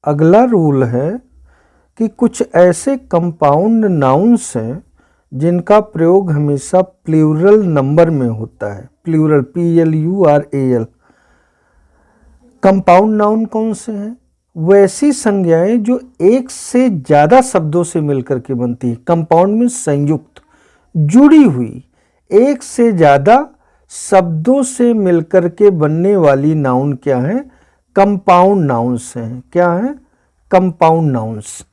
अगला रूल है कि कुछ ऐसे कंपाउंड नाउन्स हैं जिनका प्रयोग हमेशा प्लूरल नंबर में होता है। Plural, PLURAL। कंपाउंड नाउन कौन से हैं? वैसी संज्ञाएं जो एक से ज़्यादा शब्दों से मिलकर के बनती है। कंपाउंड में संयुक्त, जुड़ी हुई, एक से ज़्यादा शब्दों से मिलकर के बनने वाली नाउन क्या है? कंपाउंड नाउन्स हैं। क्या है? Compound nouns.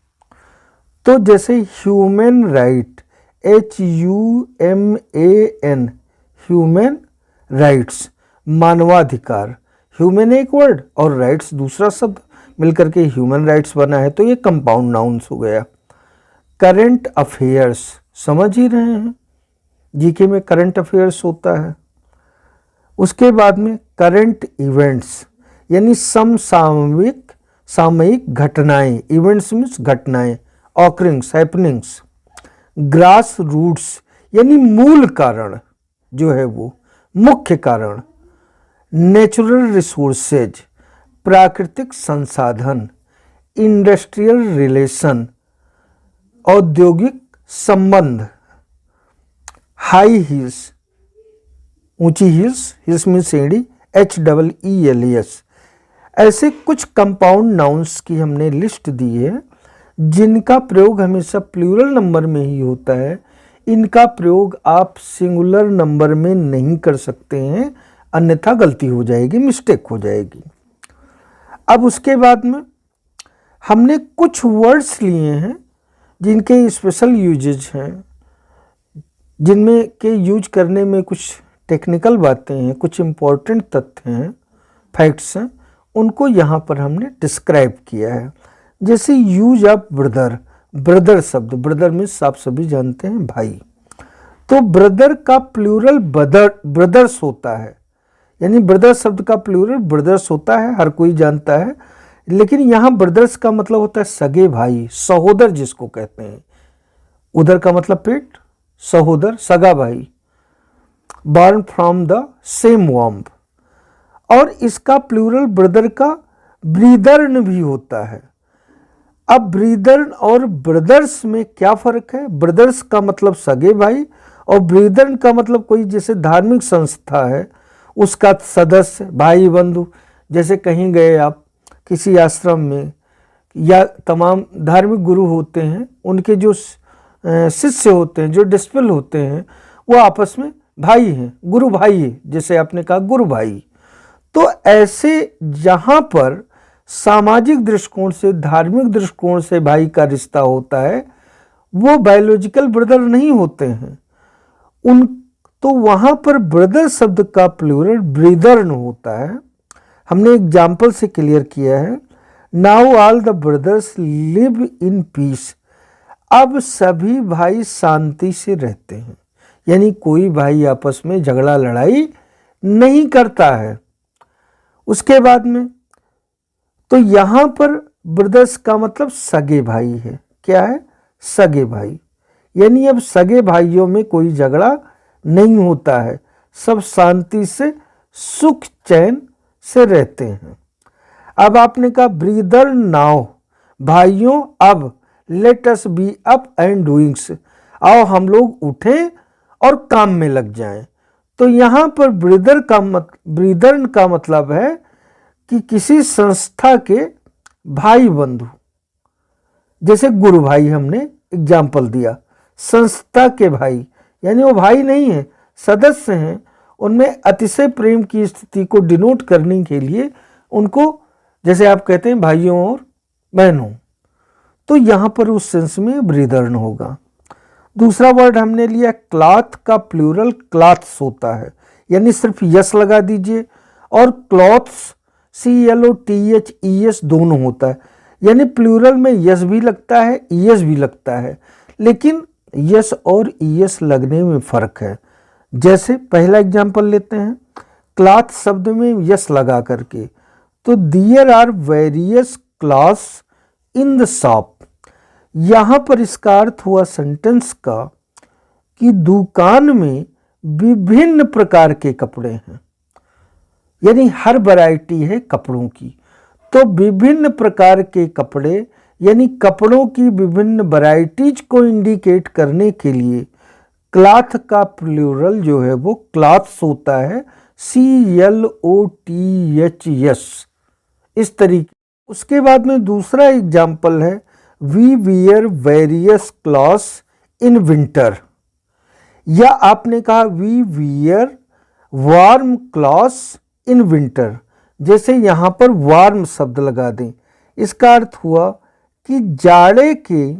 तो जैसे human right, HUMAN, human rights, मानवाधिकार। ह्यूमन एक वर्ड और राइट्स दूसरा शब्द मिलकर के ह्यूमन राइट्स बना है, तो ये कंपाउंड नाउन्स हो गया। करंट अफेयर्स, समझ ही रहे हैं, जीके में करंट अफेयर्स होता है। उसके बाद में करंट इवेंट्स, यानी सामयिक घटनाएं। इवेंट्स मीन्स घटनाएं, ऑकरिंग्स, हैपनिंग्स। ग्रास रूट्स, यानी मूल कारण जो है वो, मुख्य कारण। नेचुरल रिसोर्सेज, प्राकृतिक संसाधन। इंडस्ट्रियल रिलेशन, औद्योगिक संबंध। हाई हिल्स, ऊंची हिल्स, हिल्स मीन्स सीढ़ी, HEELS। ऐसे कुछ कंपाउंड नाउन्स की हमने लिस्ट दी है जिनका प्रयोग हमेशा प्लूरल नंबर में ही होता है। इनका प्रयोग आप सिंगुलर नंबर में नहीं कर सकते हैं, अन्यथा गलती हो जाएगी, मिस्टेक हो जाएगी। अब उसके बाद में हमने कुछ वर्ड्स लिए हैं जिनके स्पेशल यूजेज हैं, जिनमें के यूज करने में कुछ टेक्निकल बातें हैं, कुछ इम्पोर्टेंट तथ्य हैं, फैक्ट्स हैं, उनको यहाँ पर हमने डिस्क्राइब किया है। जैसे यूज ऑफ ब्रदर, ब्रदर शब्द, ब्रदर में आप सभी जानते हैं भाई, तो ब्रदर का प्लूरल ब्रदर्स होता है, यानी ब्रदर शब्द का प्लूरल ब्रदर्स होता है, हर कोई जानता है। लेकिन यहाँ ब्रदर्स का मतलब होता है सगे भाई, सहोदर जिसको कहते हैं। उधर का मतलब पेट, सहोदर, सगा भाई। Born from the same womb. और इसका प्लूरल ब्रदर का ब्रीदर्न भी होता है। अब ब्रीदर्न और ब्रदर्स में क्या फर्क है? ब्रदर्स का मतलब सगे भाई और ब्रीदर्न का मतलब कोई जैसे धार्मिक संस्था है उसका सदस्य, भाई बंधु। जैसे कहीं गए आप किसी आश्रम में, या तमाम धार्मिक गुरु होते हैं, उनके जो शिष्य होते हैं, जो डिसिपल होते हैं, वो आपस में भाई हैं, गुरु भाई है, जैसे आपने कहा गुरु भाई। तो ऐसे जहाँ पर सामाजिक दृष्टिकोण से, धार्मिक दृष्टिकोण से भाई का रिश्ता होता है, वो बायोलॉजिकल ब्रदर नहीं होते हैं उन, तो वहाँ पर ब्रदर शब्द का प्लूरल ब्रीदर्न होता है। हमने एग्जाम्पल से क्लियर किया है। Now all the brothers live in peace. अब सभी भाई शांति से रहते हैं, यानी कोई भाई आपस में झगड़ा लड़ाई नहीं करता है। उसके बाद में तो यहाँ पर ब्रदर्स का मतलब सगे भाई है। क्या है? सगे भाई, यानी अब सगे भाइयों में कोई झगड़ा नहीं होता है, सब शांति से सुख चैन से रहते हैं। अब आपने कहा ब्रीदर नाउ, भाइयों अब, let us be up and doings, आओ हम लोग उठें और काम में लग जाएं। तो यहाँ पर ब्रीदर्न का मतलब है कि किसी संस्था के भाई बंधु, जैसे गुरु भाई हमने एग्जाम्पल दिया, संस्था के भाई, यानी वो भाई नहीं है, सदस्य हैं, उनमें अतिशय प्रेम की स्थिति को डिनोट करने के लिए उनको, जैसे आप कहते हैं भाइयों और बहनों, तो यहाँ पर उस सेंस में ब्रीदर्न होगा। दूसरा वर्ड हमने लिया क्लॉथ का प्लूरल क्लॉथ्स होता है, यानी सिर्फ यस लगा दीजिए, और क्लॉथ्स CLOTHES दोनों होता है, यानी प्लूरल में यस भी लगता है, ईएस भी लगता है, लेकिन यस और ईएस लगने में फ़र्क है। जैसे पहला एग्जांपल लेते हैं, क्लॉथ शब्द में यस लगा करके, तो there are various clothes in the shop. यहाँ पर इसका अर्थ हुआ सेंटेंस का कि दुकान में विभिन्न प्रकार के कपड़े हैं, यानी हर वैरायटी है कपड़ों की। तो विभिन्न प्रकार के कपड़े यानी कपड़ों की विभिन्न वैरायटीज को इंडिकेट करने के लिए क्लॉथ का प्लूरल जो है वो क्लॉथ्स होता है, CLOTHS, इस तरीके। उसके बाद में दूसरा एग्जाम्पल है we wear various clothes in winter, या आपने कहा we wear warm clothes in winter, जैसे यहाँ पर वार्म शब्द लगा दें। इसका अर्थ हुआ कि जाड़े के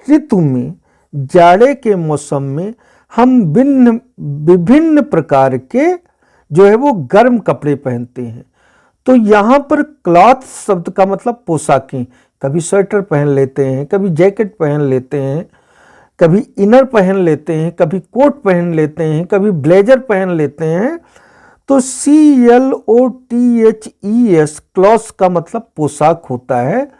ऋतु में, जाड़े के मौसम में हम विभिन्न प्रकार के जो है वो गर्म कपड़े पहनते हैं। तो यहाँ पर क्लॉथ शब्द का मतलब पोशाकें, कभी स्वेटर पहन लेते हैं, कभी जैकेट पहन लेते हैं, कभी इनर पहन लेते हैं, कभी कोट पहन लेते हैं, कभी ब्लेजर पहन लेते हैं। तो CLOTHES क्लॉथ्स का मतलब पोशाक होता है,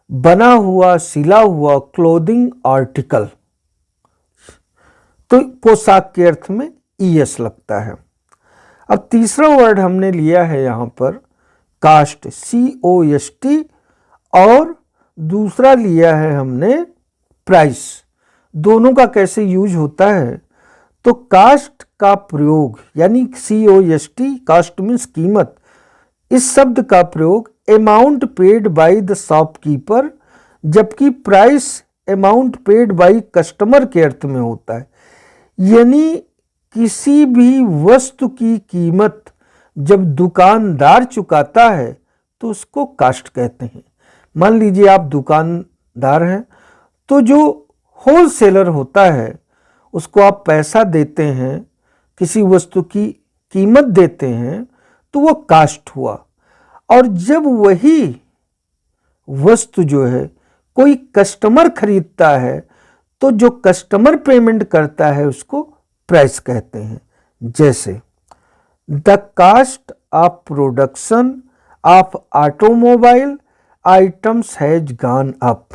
बना हुआ, सिला हुआ क्लोथिंग आर्टिकल। तो पोशाक के अर्थ में ES लगता है। अब तीसरा वर्ड हमने लिया है यहाँ पर कास्ट, COST, और दूसरा लिया है हमने प्राइस। दोनों का कैसे यूज होता है? तो कास्ट का प्रयोग यानी COST, कास्ट मीन्स कीमत, इस शब्द का प्रयोग amount paid by the shopkeeper, जबकि price amount paid by customer के अर्थ में होता है। यानी किसी भी वस्तु की कीमत जब दुकानदार चुकाता है तो उसको कास्ट कहते हैं। मान लीजिए आप दुकानदार हैं, तो जो होलसेलर होता है उसको आप पैसा देते हैं, किसी वस्तु की कीमत देते हैं, तो वो कास्ट हुआ। और जब वही वस्तु जो है कोई कस्टमर खरीदता है तो जो कस्टमर पेमेंट करता है उसको प्राइस कहते हैं। जैसे the cost of production of automobile items has gone up.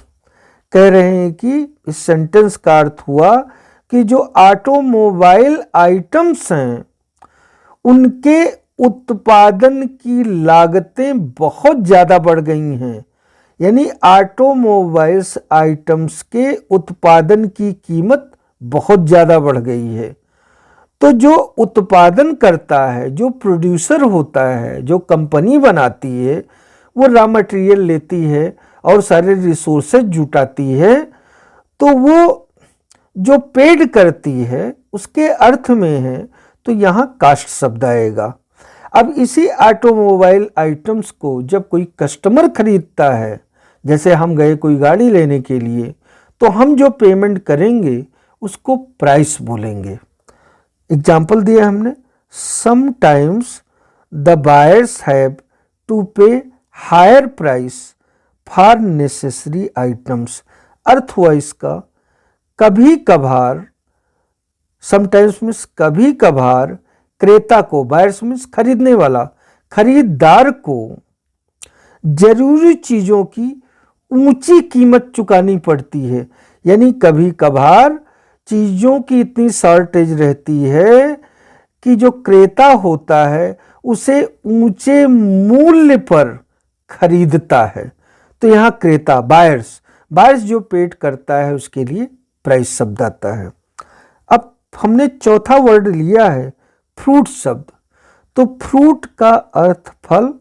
कह रहे हैं कि इस सेंटेंस का अर्थ हुआ कि जो ऑटोमोबाइल आइटम्स हैं उनके उत्पादन की लागतें बहुत ज़्यादा बढ़ गई हैं। यानी ऑटोमोबाइल्स आइटम्स के उत्पादन की कीमत बहुत ज़्यादा बढ़ गई है। तो जो उत्पादन करता है, जो प्रोड्यूसर होता है, जो कंपनी बनाती है, वो रॉ मटेरियल लेती है और सारे रिसोर्सेज जुटाती है, तो वो जो पेड करती है उसके अर्थ में है, तो यहाँ कास्ट शब्द आएगा। अब इसी ऑटोमोबाइल आइटम्स को जब कोई कस्टमर खरीदता है, जैसे हम गए कोई गाड़ी लेने के लिए, तो हम जो पेमेंट करेंगे उसको प्राइस बोलेंगे। एग्जाम्पल दिया हमने, sometimes the buyers have to pay higher price for necessary items. अर्थ हुआ इसका कभी कभार, समटाइम्स मीन्स कभी कभार, क्रेता को, बायर्स मीन्स खरीदने वाला, खरीदार को जरूरी चीज़ों की ऊंची कीमत चुकानी पड़ती है। यानी कभी कभार चीज़ों की इतनी शॉर्टेज रहती है कि जो क्रेता होता है उसे ऊंचे मूल्य पर खरीदता है। तो यहाँ क्रेता, बायर्स, बायर्स जो पेड करता है उसके लिए प्राइस शब्द आता है। अब हमने चौथा वर्ड लिया है फ्रूट शब्द। तो फ्रूट का अर्थ फल,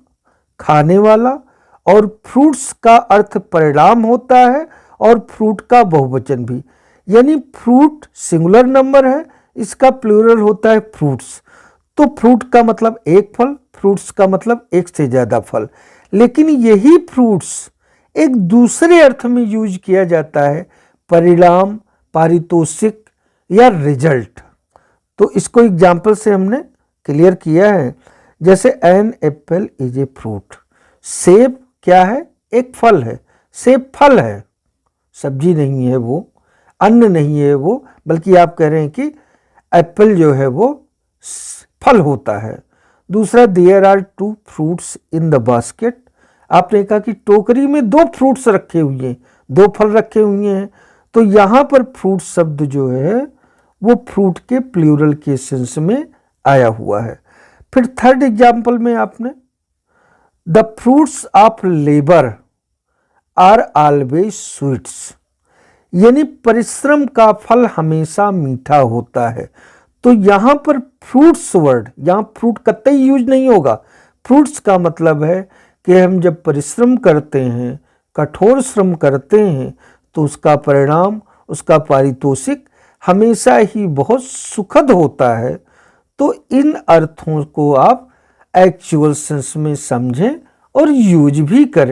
खाने वाला, और फ्रूट्स का अर्थ परिणाम होता है, और फ्रूट का बहुवचन भी। यानी फ्रूट सिंगुलर नंबर है, इसका प्लूरल होता है फ्रूट्स। तो फ्रूट का मतलब एक फल, फ्रूट्स का मतलब एक से ज़्यादा फल। लेकिन यही फ्रूट्स एक दूसरे अर्थ में यूज किया जाता है, परिणाम, पारितोषिक या रिजल्ट। तो इसको एग्जाम्पल से हमने क्लियर किया है। जैसे an apple is a fruit. सेब क्या है? एक फल है। सेब फल है, सब्जी नहीं है, वो अन्न नहीं है वो, बल्कि आप कह रहे हैं कि एप्पल जो है वो फल होता है। दूसरा, there are 2 fruits in the basket. आपने कहा कि टोकरी में 2 फ्रूट्स रखे हुए हैं, 2 फल रखे हुए हैं। तो यहाँ पर फ्रूट शब्द जो है वो फ्रूट के प्लूरल के सेंस में आया हुआ है। फिर थर्ड एग्जाम्पल में आपने the fruits of labour are always sweets, यानी परिश्रम का फल हमेशा मीठा होता है। तो यहाँ पर फ्रूट्स वर्ड, यहाँ फ्रूट कतई यूज नहीं होगा। फ्रूट्स का मतलब है कि हम जब परिश्रम करते हैं, कठोर श्रम करते हैं, तो उसका परिणाम, उसका पारितोषिक हमेशा ही बहुत सुखद होता है। तो इन अर्थों को आप एक्चुअल सेंस में समझें और यूज भी करें।